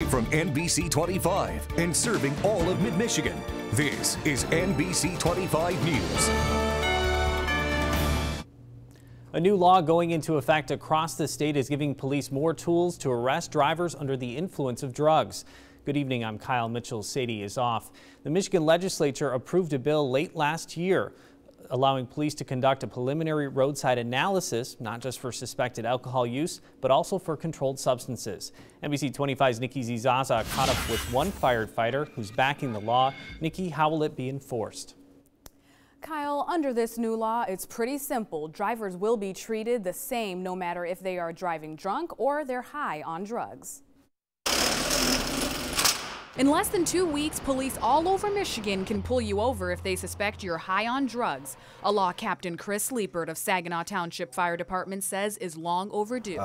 from NBC 25 and serving all of Mid-Michigan, this is NBC 25 News. A new law going into effect across the state is giving police more tools to arrest drivers under the influence of drugs. Good evening, I'm Kyle Mitchell. Sadie is off. The Michigan legislature approved a bill late last year allowing police to conduct a preliminary roadside analysis, not just for suspected alcohol use, but also for controlled substances. NBC 25's Nikki Zizaza caught up with one firefighter who's backing the law. Nikki, how will it be enforced? Kyle, under this new law, it's pretty simple. Drivers will be treated the same no matter if they are driving drunk or they're high on drugs. In less than 2 weeks, police all over Michigan can pull you over if they suspect you're high on drugs. A law Captain Chris Liepert of Saginaw Township Fire Department says is long overdue.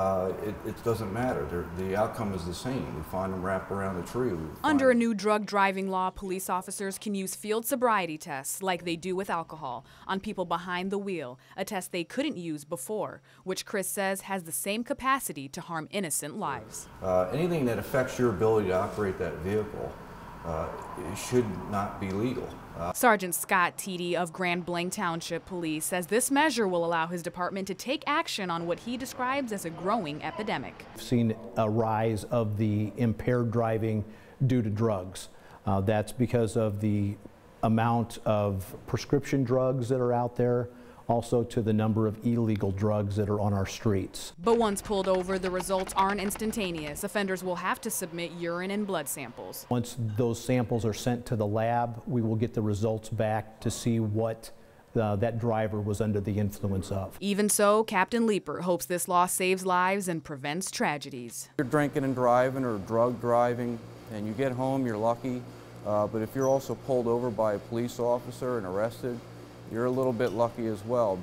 It doesn't matter. The outcome is the same. We find them wrapped around a tree. Under a new drug driving law, police officers can use field sobriety tests like they do with alcohol on people behind the wheel, a test they couldn't use before, which Chris says has the same capacity to harm innocent lives. Anything that affects your ability to operate that vehicle it should not be legal. Sergeant Scott Teedy of Grand Blanc Township Police says this measure will allow his department to take action on what he describes as a growing epidemic. We've seen a rise of the impaired driving due to drugs. That's because of the amount of prescription drugs that are out there, also to the number of illegal drugs that are on our streets. But once pulled over, the results aren't instantaneous. Offenders will have to submit urine and blood samples. Once those samples are sent to the lab, we will get the results back to see what that driver was under the influence of. Even so, Captain Liepert hopes this law saves lives and prevents tragedies. If you're drinking and driving or drug driving and you get home, you're lucky. But if you're also pulled over by a police officer and arrested, you're a little bit lucky as well.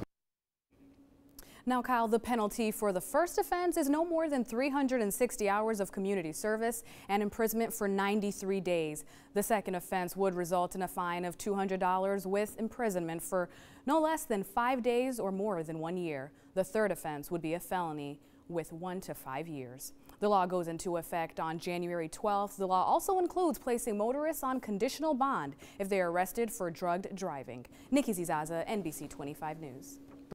Now, Kyle, the penalty for the first offense is no more than 360 hours of community service and imprisonment for 93 days. The second offense would result in a fine of $200 with imprisonment for no less than 5 days or more than 1 year. The third offense would be a felony with 1 to 5 years. The law goes into effect on January 12th. The law also includes placing motorists on conditional bond if they are arrested for drugged driving. Nikki Zizaza, NBC 25 News.